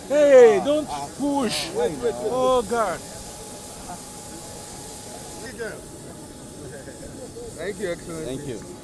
Hey, don't push. Oh, God. Thank you, Excellency. Thank you.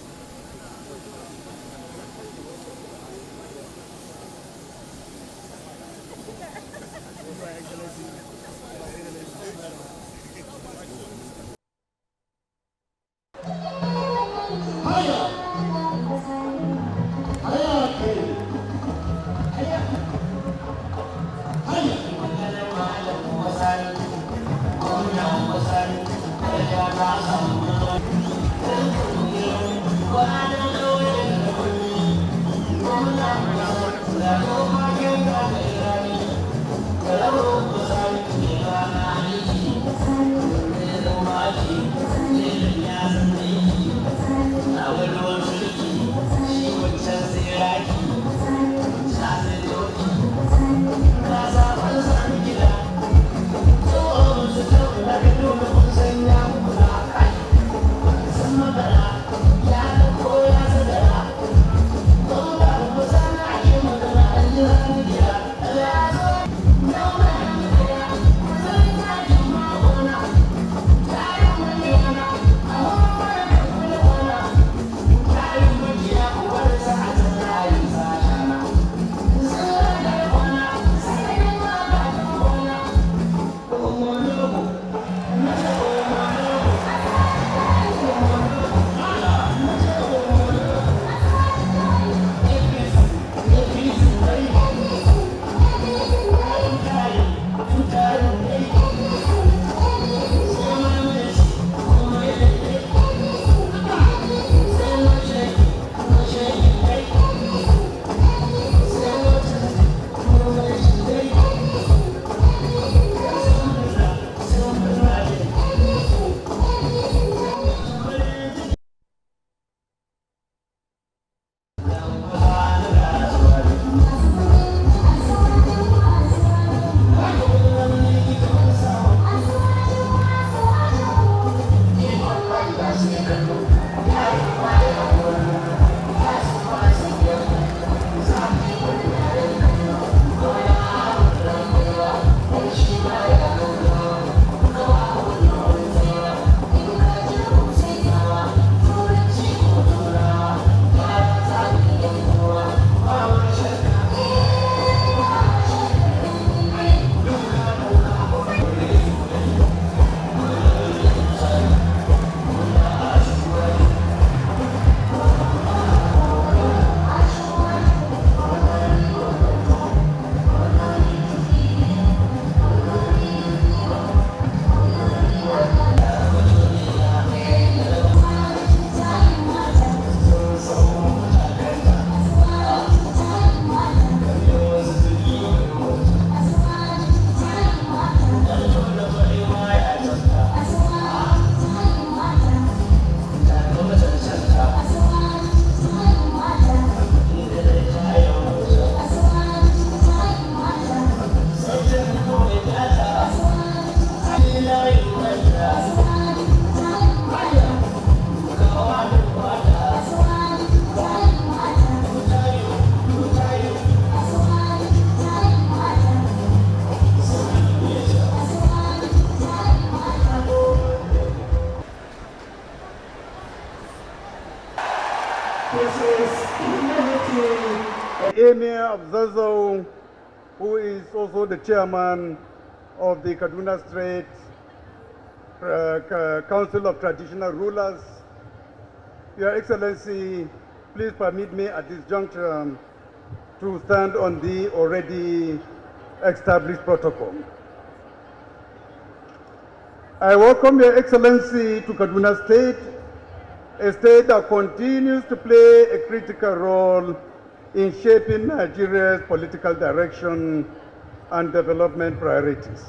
Emir of Zazzau, who is also the chairman of the Kaduna State Council of Traditional Rulers. Your Excellency, please permit me at this juncture to stand on the already established protocol. I welcome Your Excellency to Kaduna State, a state that continues to play a critical role in shaping Nigeria's political direction and development priorities.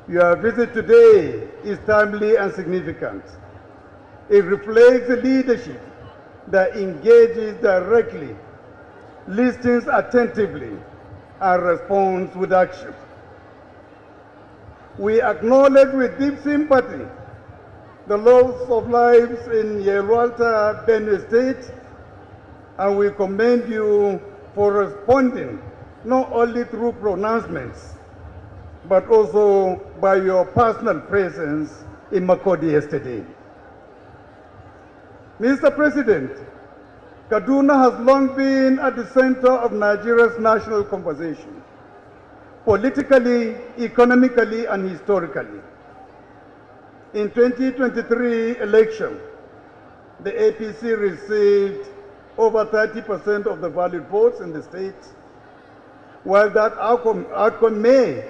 Your visit today is timely and significant. It reflects a leadership that engages directly, listens attentively, and responds with action. We acknowledge with deep sympathy the loss of lives in Yelwalta, Benue State, and we commend you for responding not only through pronouncements, but also by your personal presence in Makurdi yesterday. Mr. President, Kaduna has long been at the center of Nigeria's national conversation, politically, economically, and historically. In 2023 election, the APC received over 30% of the valid votes in the state. While that outcome may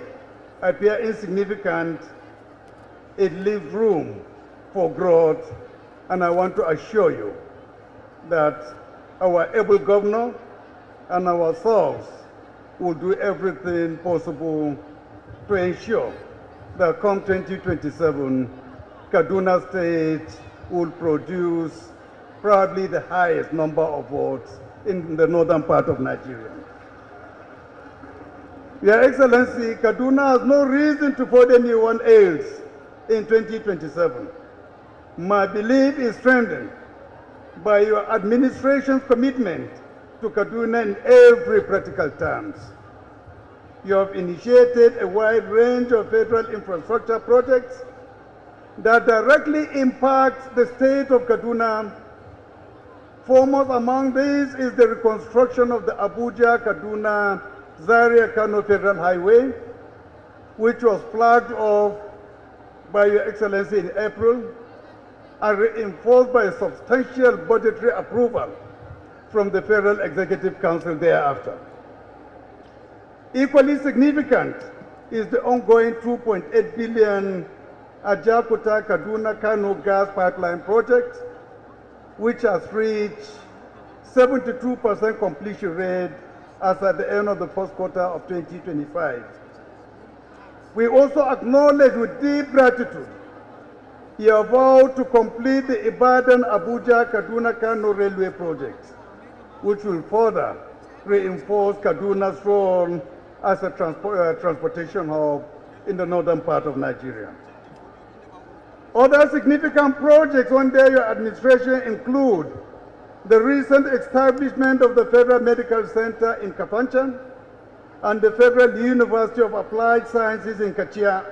appear insignificant, it leaves room for growth, and I want to assure you that our able governor and ourselves will do everything possible to ensure that come 2027, Kaduna State will produce probably the highest number of votes in the northern part of Nigeria. Your Excellency, Kaduna has no reason to vote anyone else in 2027. My belief is strengthened by your administration's commitment to Kaduna in every practical terms. You have initiated a wide range of federal infrastructure projects that directly impact the state of Kaduna. Foremost among these is the reconstruction of the Abuja-Kaduna Zaria-Kano Federal Highway, which was flagged off by Your Excellency in April and reinforced by a substantial budgetary approval from the Federal Executive Council thereafter. Equally significant is the ongoing 2.8 billion Ajakuta-Kaduna-Kano gas pipeline project, which has reached 72% completion rate as at the end of the first quarter of 2025. We also acknowledge with deep gratitude your vow to complete the Ibadan-Abuja-Kaduna-Kano railway project, which will further reinforce Kaduna's role as a transportation hub in the northern part of Nigeria. Other significant projects under your administration include the recent establishment of the Federal Medical Center in Kafanchan and the Federal University of Applied Sciences in Kachia.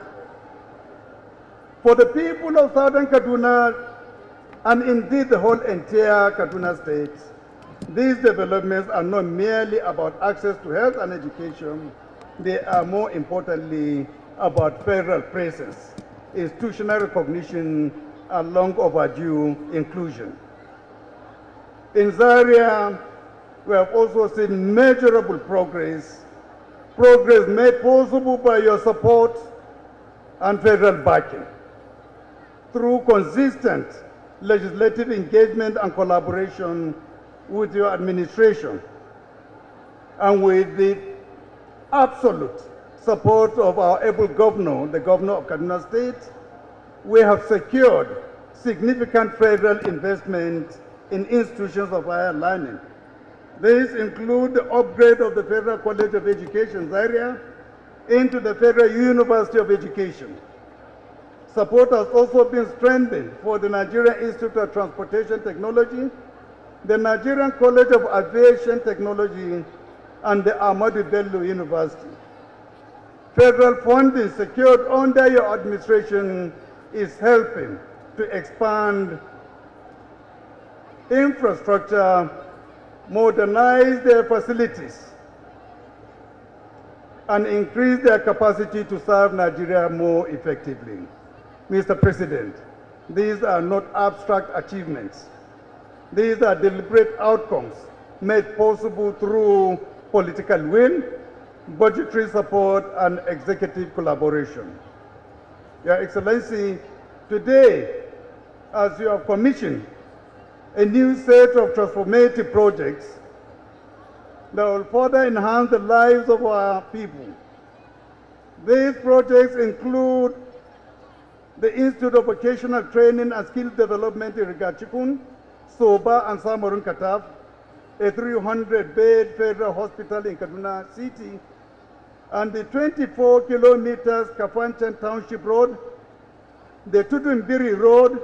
For the people of southern Kaduna, and indeed the whole entire Kaduna state, these developments are not merely about access to health and education, they are more importantly about federal presence, institutional recognition, and long overdue inclusion. In Zaria, we have also seen measurable progress made possible by your support and federal backing. Through consistent legislative engagement and collaboration with your administration, and with the absolute support of our able governor, the governor of Kaduna State, we have secured significant federal investment in institutions of higher learning. These include the upgrade of the Federal College of Education, Zaria, into the Federal University of Education. Support has also been strengthened for the Nigerian Institute of Transportation Technology, the Nigerian College of Aviation Technology, and the Ahmadu Bello University. Federal funding secured under your administration is helping to expand infrastructure, modernize their facilities, and increase their capacity to serve Nigeria more effectively. Mr. President, these are not abstract achievements. These are deliberate outcomes made possible through political will, budgetary support, and executive collaboration. Your Excellency, today, as you have commissioned a new set of transformative projects that will further enhance the lives of our people. These projects include the Institute of Vocational Training and Skill Development in Rigachikun, Soba, and Samorun Kataf, a 300-bed federal hospital in Kaduna City, and the 24 kilometers Kafanchan Township Road, the Tudumbiri Road,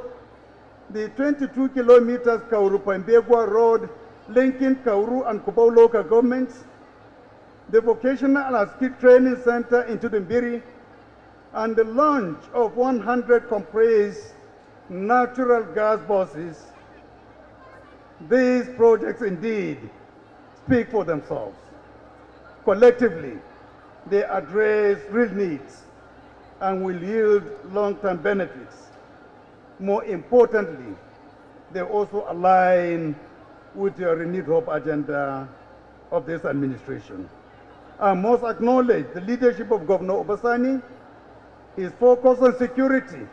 the 22 kilometers Kauru-Pambegwa Road, linking Kauru and Kubau local governments, the Vocational and Skill Training Center in Tudumbiri, and the launch of 100 compressed natural gas buses. These projects indeed speak for themselves. Collectively, they address real needs and will yield long-term benefits. More importantly, they also align with your renewed hope agenda of this administration. I must acknowledge the leadership of Governor Obasani. His focus on security,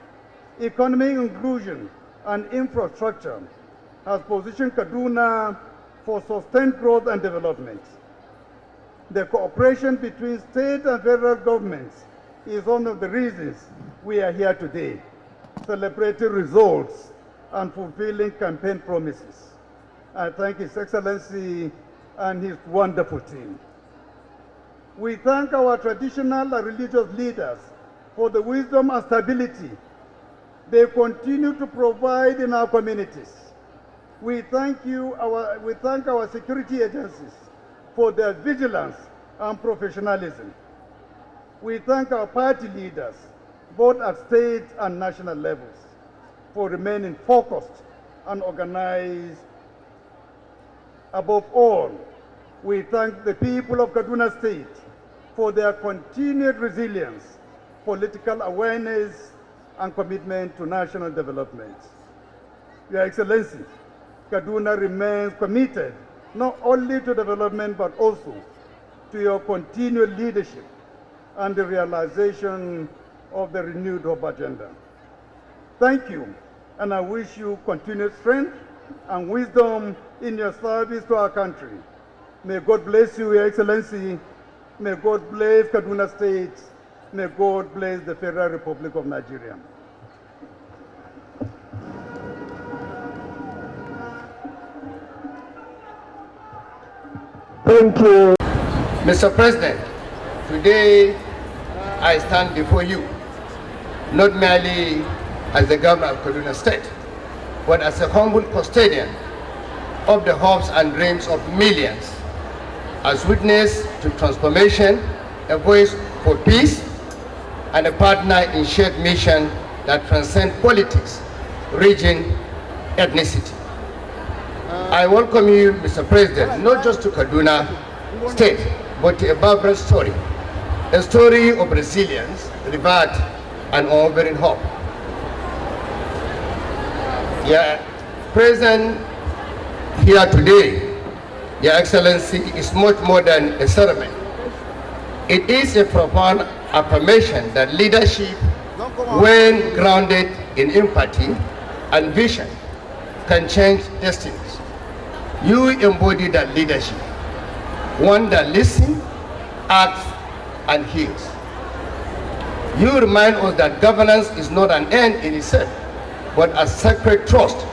economic inclusion, and infrastructure has positioned Kaduna for sustained growth and development. The cooperation between state and federal governments is one of the reasons we are here today, celebrating results and fulfilling campaign promises. I thank His Excellency and his wonderful team. We thank our traditional and religious leaders for the wisdom and stability they continue to provide in our communities. We thank our security agencies for their vigilance and professionalism. We thank our party leaders, both at state and national levels, for remaining focused and organized. Above all, we thank the people of Kaduna State for their continued resilience, political awareness, and commitment to national development. Your Excellency, Kaduna remains committed not only to development but also to your continued leadership and the realization of the renewed hope agenda. Thank you, and I wish you continued strength and wisdom in your service to our country. May God bless you, Your Excellency. May God bless Kaduna State. May God bless the Federal Republic of Nigeria. Thank you. Mr. President, today I stand before you, not merely as the governor of Kaduna State, but as a humble custodian of the hopes and dreams of millions, as witness to transformation, a voice for peace, and a partner in shared mission that transcends politics, region, ethnicity. I welcome you, Mr. President, not just to Kaduna State, but to a vibrant story, a story of resilience, rebirth, and unwavering hope. Yeah, present here today, Your Excellency, is much more than a ceremony. It is a profound affirmation that leadership, when grounded in empathy and vision, can change destinies. You embody that leadership, one that listens, acts, and heals. You remind us that governance is not an end in itself, but a sacred trust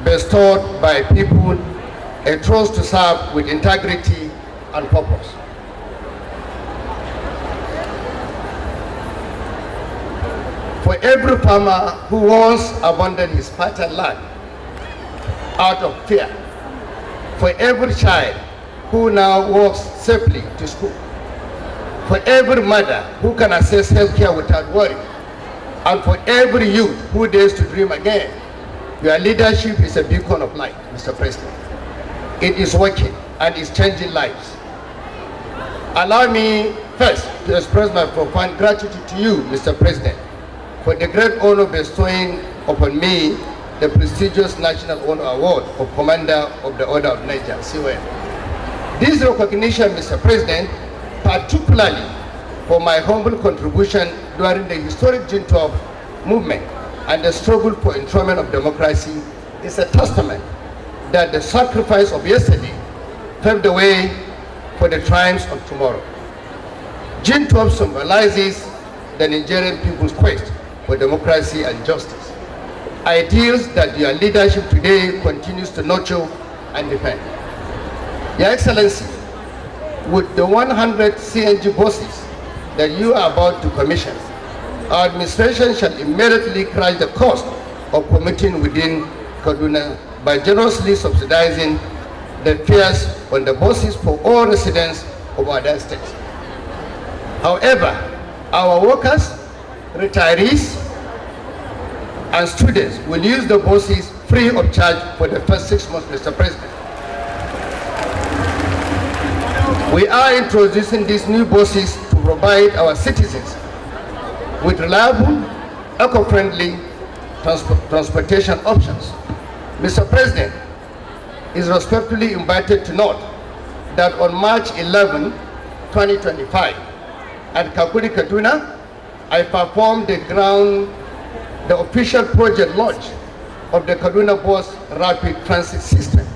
bestowed by people, a trust to serve with integrity and purpose. For every farmer who once abandoned his fertile land out of fear, for every child who now walks safely to school, for every mother who can access health care without worry, and for every youth who dares to dream again, your leadership is a beacon of light, Mr. President. It is working and is changing lives. Allow me first to express my profound gratitude to you, Mr. President, for the great honor bestowing upon me the prestigious National Honor Award of Commander of the Order of Niger, CON. This recognition, Mr. President, particularly for my humble contribution during the historic June 12 movement and the struggle for enthronement of democracy, is a testament that the sacrifice of yesterday paved the way for the triumphs of tomorrow. June 12 symbolizes the Nigerian people's quest for democracy and justice, ideals that your leadership today continues to nurture and defend. Your Excellency, with the 100 CNG buses that you are about to commission, our administration shall immediately crush the cost of commuting within Kaduna by generously subsidizing the fares on the buses for all residents of our estates. However, our workers, retirees, and students will use the buses free of charge for the first 6 months, Mr. President. We are introducing these new buses to provide our citizens with reliable, eco-friendly transportation options. Mr. President is respectfully invited to note that on March 11, 2025, at Kaduna, I performed the official project launch of the Kaduna Bus Rapid Transit System,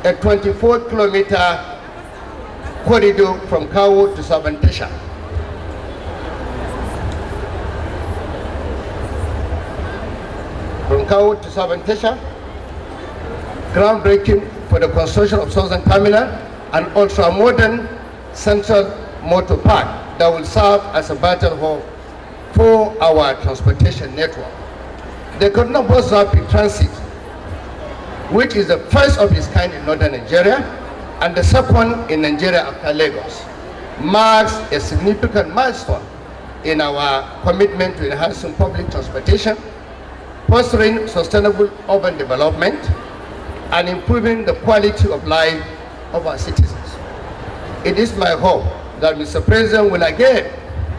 a 24-kilometer corridor from Kawo to Sabantesha. From Kawo to Sabantesha, groundbreaking for the construction of Southern Terminal and ultra-modern central motor park that will serve as a battle hub for our transportation network. The Kaduna Bus Rapid Transit, which is the first of its kind in northern Nigeria and the second in Nigeria after Lagos, marks a significant milestone in our commitment to enhancing public transportation, fostering sustainable urban development, and improving the quality of life of our citizens. It is my hope that Mr. President will again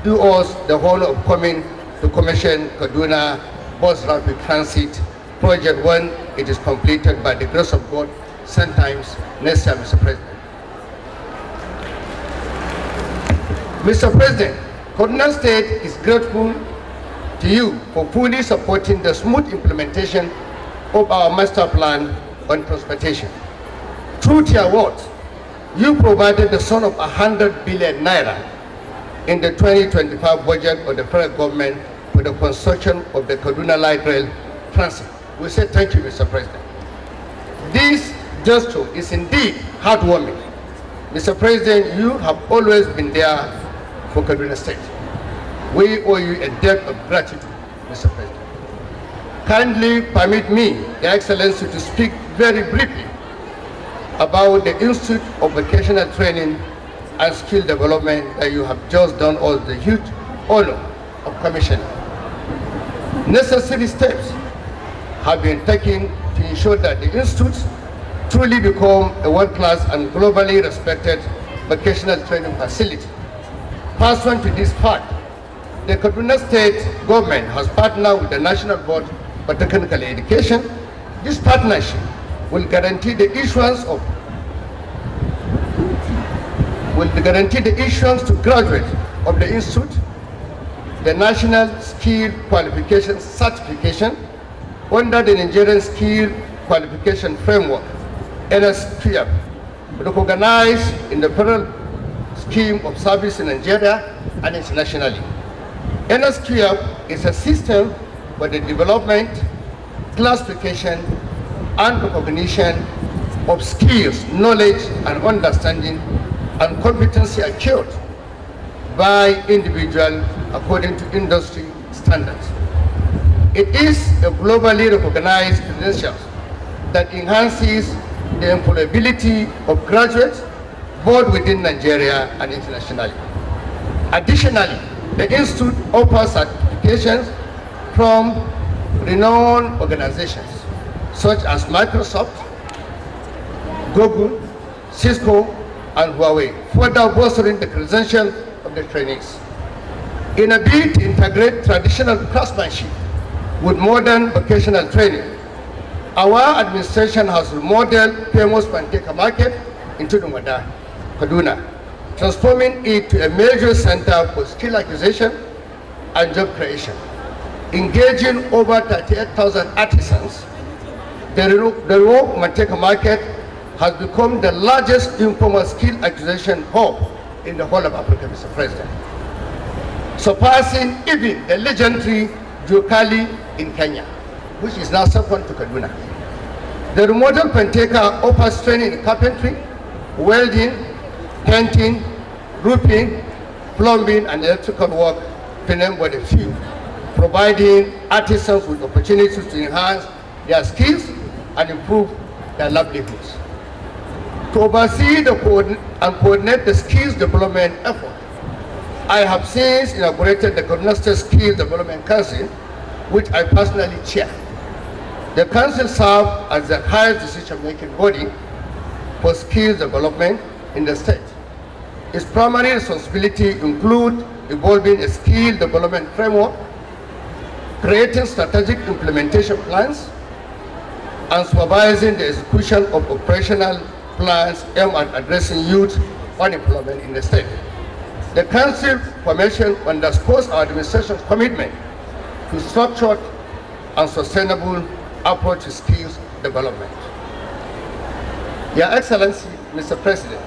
do us the honor of coming to commission Kaduna Bus Rapid Transit project when it is completed by the grace of God sometimes next year, Mr. President. Mr. President, Kaduna State is grateful to you for fully supporting the smooth implementation of our master plan on transportation. Through your words, you provided the sum of 100 billion naira in the 2025 budget of the federal government for the construction of the Kaduna Light Rail Transit. We say thank you, Mr. President. This gesture is indeed heartwarming. Mr. President, you have always been there for Kaduna State. We owe you a debt of gratitude, Mr. President. Kindly permit me, Your Excellency, to speak very briefly about the Institute of Vocational Training and Skill Development that you have just done us the huge honor of commissioning. Necessary steps have been taken to ensure that the institutes truly become a world-class and globally respected vocational training facility. Pursuant to this fact, the Kaduna State government has partnered with the National Board for Technical Education. This partnership will guarantee the issuance to graduates of the institute the National Skill Qualification Certification under the Nigerian Skill Qualification Framework, NSQF, recognized in the federal scheme of service in Nigeria and internationally. NSQF is a system for the development, classification, and recognition of skills, knowledge, and understanding and competency acquired by individuals according to industry standards. It is a globally recognized credential that enhances the employability of graduates both within Nigeria and internationally. Additionally, the Institute offers certifications from renowned organizations such as Microsoft, Google, Cisco, and Huawei, further bolstering the credential of the trainees. In a bid to integrate traditional craftsmanship with modern vocational training, our administration has remodeled famous Panteka market into Kaduna, transforming it to a major center for skill acquisition and job creation. Engaging over 38,000 artisans, the Panteka market has become the largest informal skill acquisition hub in the whole of Africa, Mr. President, surpassing even the legendary Jokali in Kenya, which is now second to Kaduna. The remodeled Panteka offers training in carpentry, welding, painting, roofing, plumbing, and electrical work, to name but a few, providing artisans with opportunities to enhance their skills and improve their livelihoods. To oversee and coordinate the skills development effort, I have since inaugurated the Kaduna State Skills Development Council, which I personally chair. The council serves as the highest decision-making body for skills development in the state. Its primary responsibility include evolving a skill development framework, creating strategic implementation plans, and supervising the execution of operational plans aimed at addressing youth unemployment in the state. The council formation underscores our administration's commitment to structured and sustainable approach to skills development. Your Excellency, Mr. President,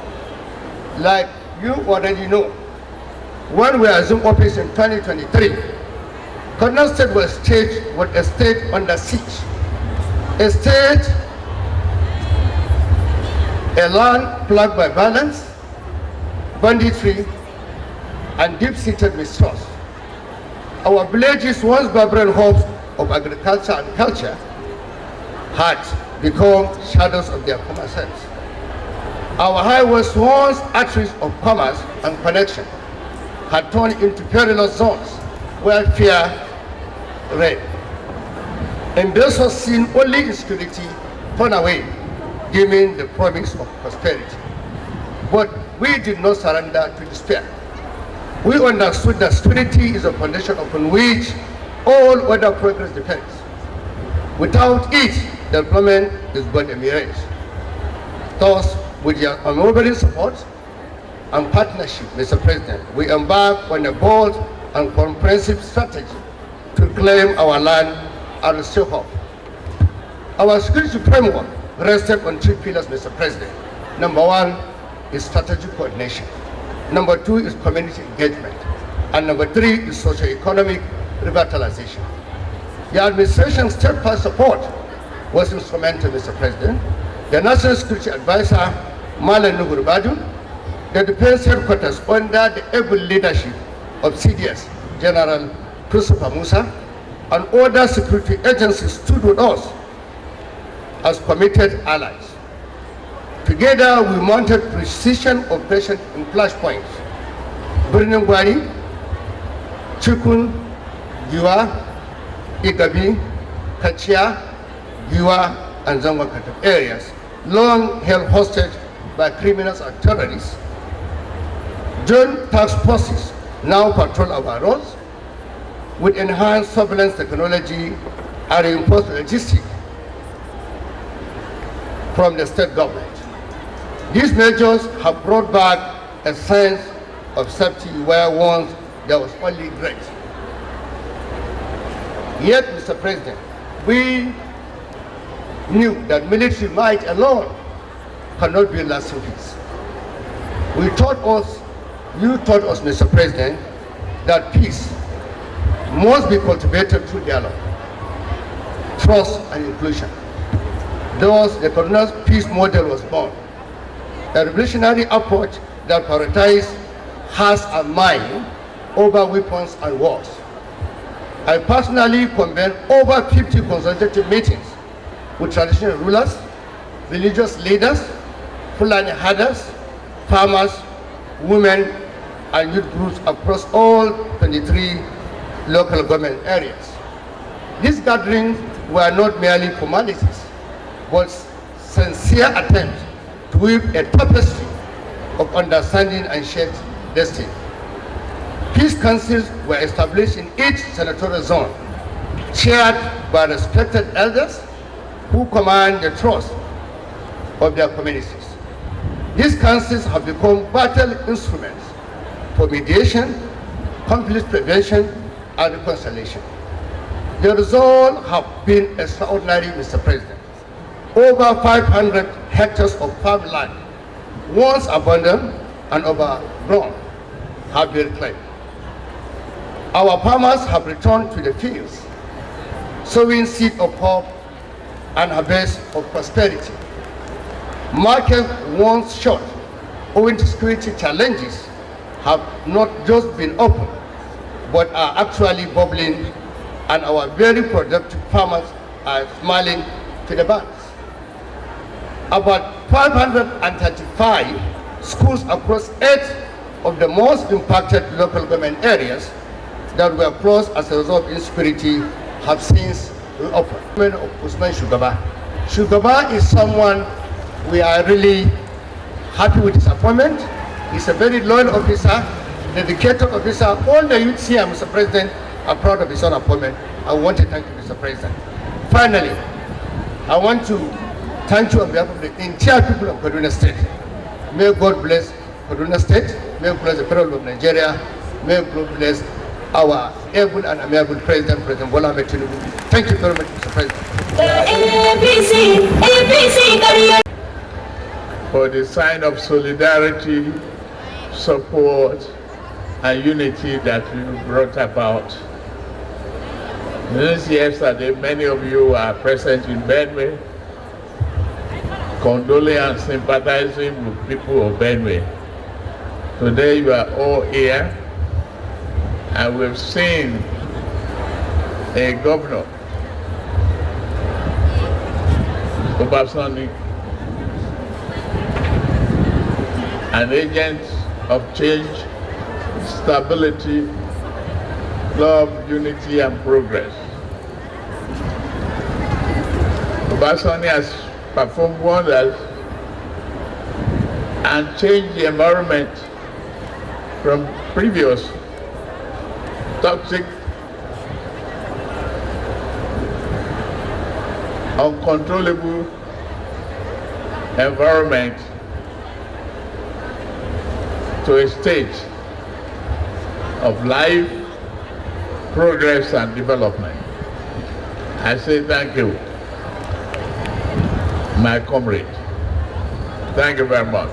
like you already know, when we assumed office in 2023, Kaduna State was a state under siege. A state, a land plagued by violence, banditry, and deep-seated mistrust. Our villages, once vibrant hopes of agriculture and culture, had become shadows of their former selves. Our highways, once arteries of commerce and connection, had turned into perilous zones where fear reigned. Investors seen only insecurity turn away, giving the promise of prosperity. But we did not surrender to despair. We understood that security is a foundation upon which all other progress depends. Without it, development is but a mirage. Thus, with your unwavering support and partnership, Mr. President, we embark on a bold and comprehensive strategy to claim our land and restore hope. Our security framework rested on three pillars, Mr. President. Number one is strategic coordination. Number two is community engagement. And number three is socio-economic revitalization. The administration's steadfast support was instrumental, Mr. President. The National Security Advisor, Malan Nugurbadu, the Defense Headquarters under the able leadership of CDS, General Christopher Musa, and other security agencies stood with us as committed allies. Together, we mounted precision operations in flashpoints: Birnin Gwari, Chikun, Giwa, Igabi, Kachia, Giwa, and Zangwakata areas, long held hostage by criminals and terrorists. Joint task forces now patrol our roads with enhanced surveillance technology and reinforced logistics from the state government. These measures have brought back a sense of safety where once there was only dread. Yet, Mr. President, we knew that military might alone cannot build lasting peace. You taught us, Mr. President, that peace must be cultivated through dialogue, trust, and inclusion. Thus, the Kaduna peace model was born, a revolutionary approach that prioritized hearts and mind over weapons and wars. I personally convened over 50 consultative meetings with traditional rulers, religious leaders, Fulani herders, farmers, women, and youth groups across all 23 local government areas. These gatherings were not merely formalities, but sincere attempts to weave a tapestry of understanding and shared destiny. Peace councils were established in each senatorial zone, chaired by respected elders who command the trust of their communities. These councils have become vital instruments for mediation, conflict prevention, and reconciliation. The results have been extraordinary, Mr. President. Over 500 hectares of farmland, once abandoned and overgrown, have been reclaimed. Our farmers have returned to the fields, sowing seed of hope and harvest of prosperity. Markets once shut owing to security challenges have not just been opened, but are actually bubbling, and our very productive farmers are smiling to the banks. about 535 schools across 8 of the most impacted local government areas that were closed as a result of insecurity have since reopened. Of Usman Shugaba. Shugaba is someone we are really happy with his appointment. He's a very loyal officer, dedicated officer. All the youths here, Mr. President, are proud of his own appointment. I want to thank you, Mr. President. Finally, I want to thank you on behalf of the entire people of Kaduna State. May God bless Kaduna State. May God bless the people of Nigeria. May God bless our able and amiable President, President Bola Ahmed Tinubu. Thank you very much, Mr. President. For the sign of solidarity, support, and unity that you brought about. Since yesterday, many of you are present in Benue, condoling and sympathizing with people of Benue. Today you are all here, and we've seen a governor, Obasanjo, an agent of change, stability, love, unity, and progress. Obasanjo has performed wonders and changed the environment from previous toxic, uncontrollable environment to a state of life, progress, and development. I say thank you, my comrade. Thank you very much.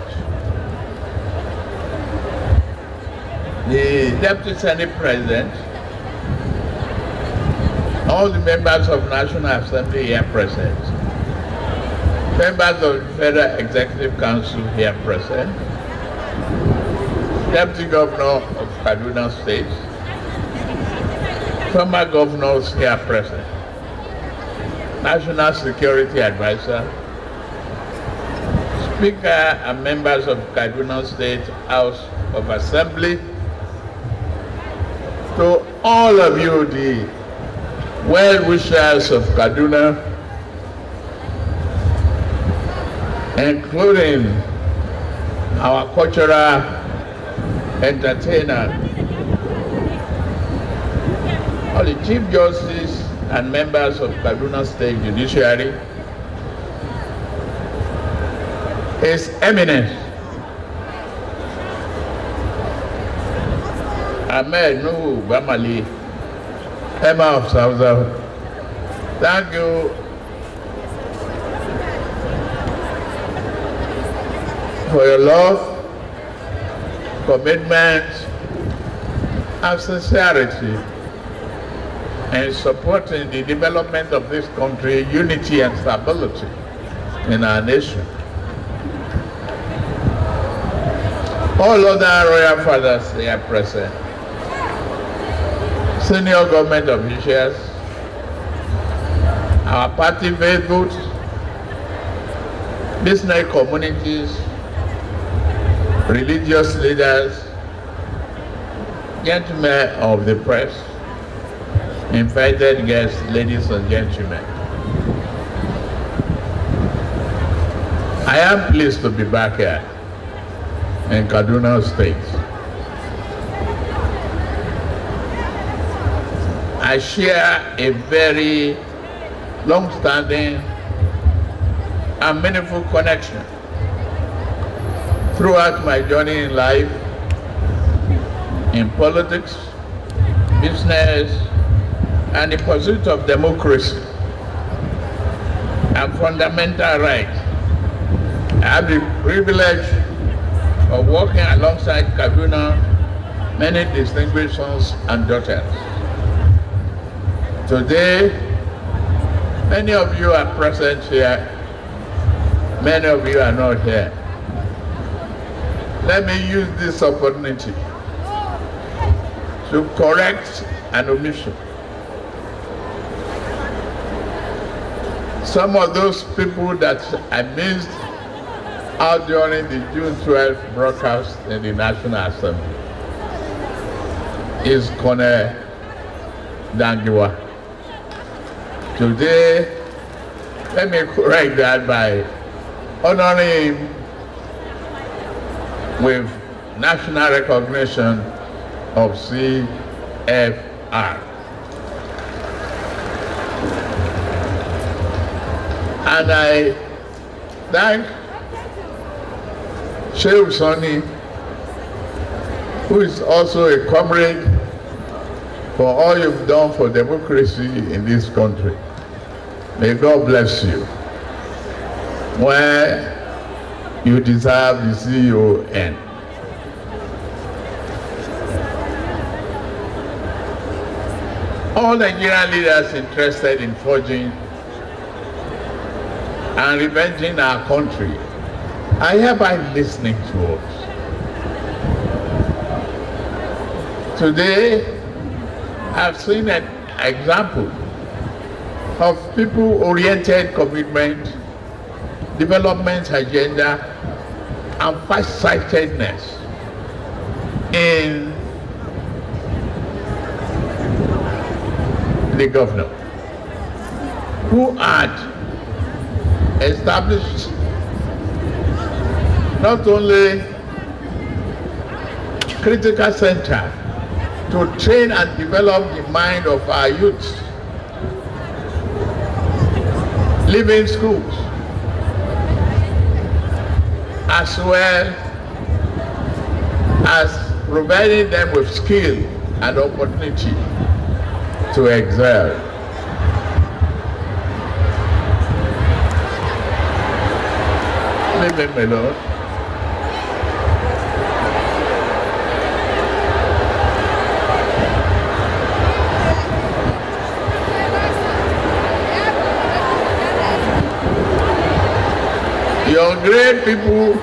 The Deputy Senate President, all the members of National Assembly here present, members of the Federal Executive Council here present, Deputy Governor of Kaduna State, former governors here present, National Security Advisor, Speaker and members of Kaduna State House of Assembly, to all of you, the well-wishers of Kaduna, including our cultural entertainer, all the Chief Justice and members of Kaduna State Judiciary, His Eminence Ahmed Nuhu Bamali, Emma of South Africa. Thank you for your love, commitment, and sincerity in supporting the development of this country, unity and stability in our nation. All other royal fathers here present, senior government officials, our party faithfuls, business communities, religious leaders, gentlemen of the press, invited guests, ladies and gentlemen. I am pleased to be back here in Kaduna State. I share a very long-standing and meaningful connection throughout my journey in life, in politics, business, and the pursuit of democracy and fundamental rights. I have the privilege of working alongside Kaduna, many distinguished sons and daughters. Today, many of you are present here, many of you are not here. Let me use this opportunity to correct an omission. Some of those people that I missed out during the June 12th broadcast in the National Assembly is Colonel Dangiwa. Today, let me correct that by honoring him with national recognition of CFR. And I thank Sheikh Sonny, who is also a comrade, for all you've done for democracy in this country. May God bless you. Where you deserve the CON. All Nigerian leaders interested in forging and revenging our country are hereby listening to us. Today, I've seen an example of people-oriented commitment, development agenda, and far-sightedness in the governor, who had established not only critical center to train and develop the mind of our youth, living schools, as well as providing them with skill and opportunity to excel. Leave him alone. Your great people,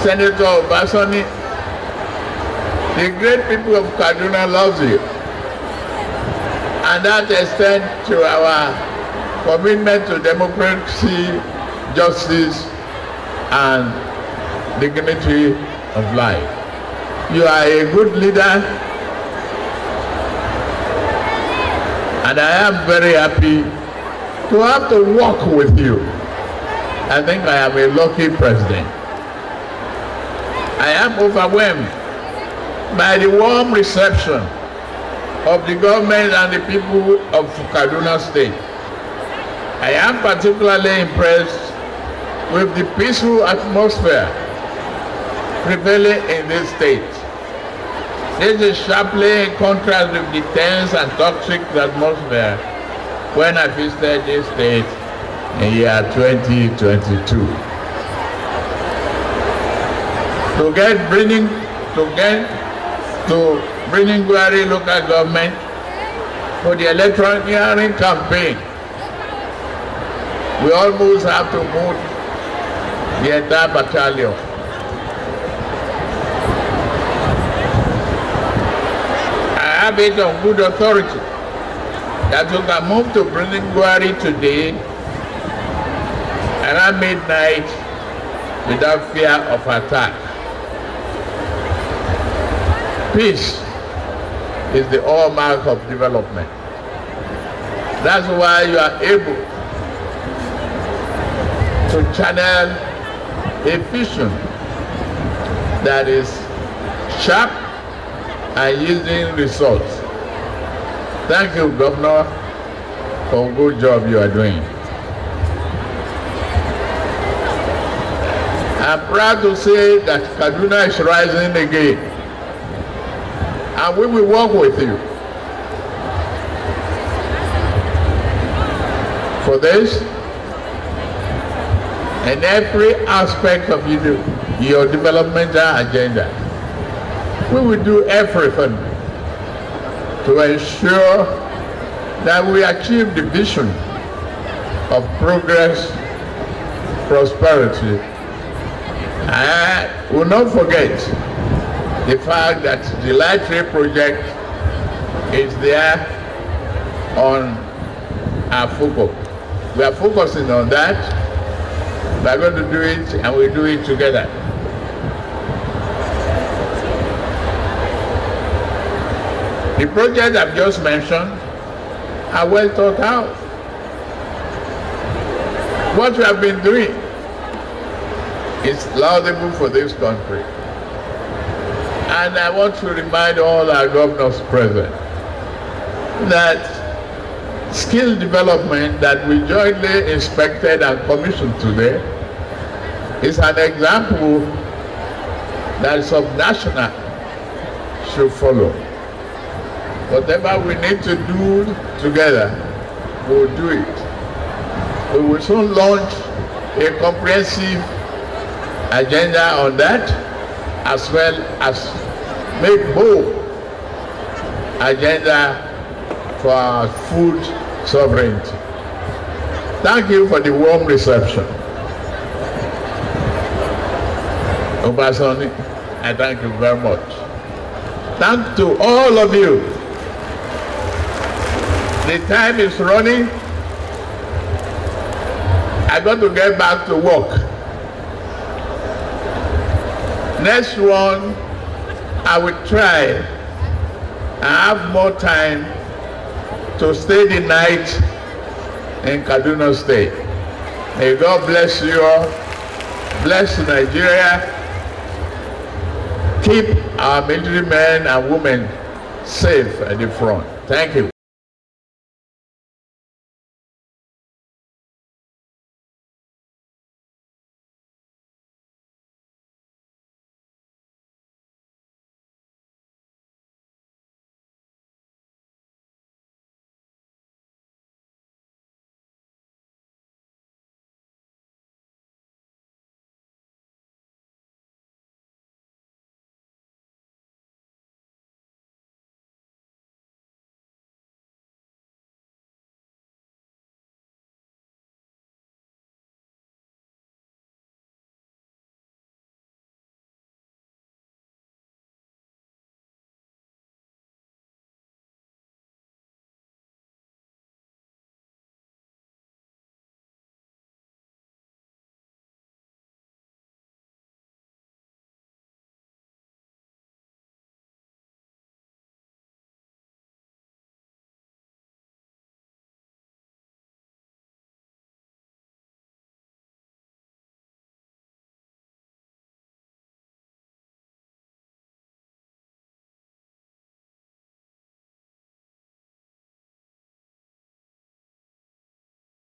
Senator Obasani, the great people of Kaduna loves you. And that extends to our commitment to democracy, justice, and dignity of life. You are a good leader, and I am very happy to have to work with you. I think I am a lucky president. I am overwhelmed by the warm reception of the government and the people of Kaduna State. I am particularly impressed with the peaceful atmosphere prevailing in this state. This is sharply in contrast with the tense and toxic atmosphere when I visited this state in year 2022. To bringing Gwari local government for the electioneering campaign, we almost have to move the entire battalion. I have it on good authority that we can move to bringing Gwari today around midnight without fear of attack. Peace is the hallmark of development. That's why you are able to channel a vision that is sharp and yielding results. Thank you, Governor, for a good job you are doing. I'm proud to say that Kaduna is rising again. And we will work with you for this and every aspect of your developmental agenda. We will do everything to ensure that we achieve the vision of progress, prosperity. I will not forget the fact that the Light Rail project is there on our focus. We are focusing on that We are going to do it, and we do it together. The projects I've just mentioned are well thought out. What we have been doing is laudable for this country. And I want to remind all our governors present that skill development that we jointly inspected and commissioned today is an example that subnational should follow. Whatever we need to do together, we'll do it. We will soon launch a comprehensive agenda on that, as well as make bold agenda for our food sovereignty. Thank you for the warm reception. Obasani, I thank you very much. Thank to all of you. The time is running. I got to get back to work. Next one, I will try and have more time to stay the night in Kaduna State. May God bless you all. Bless Nigeria. Keep our military men and women safe at the front. Thank you.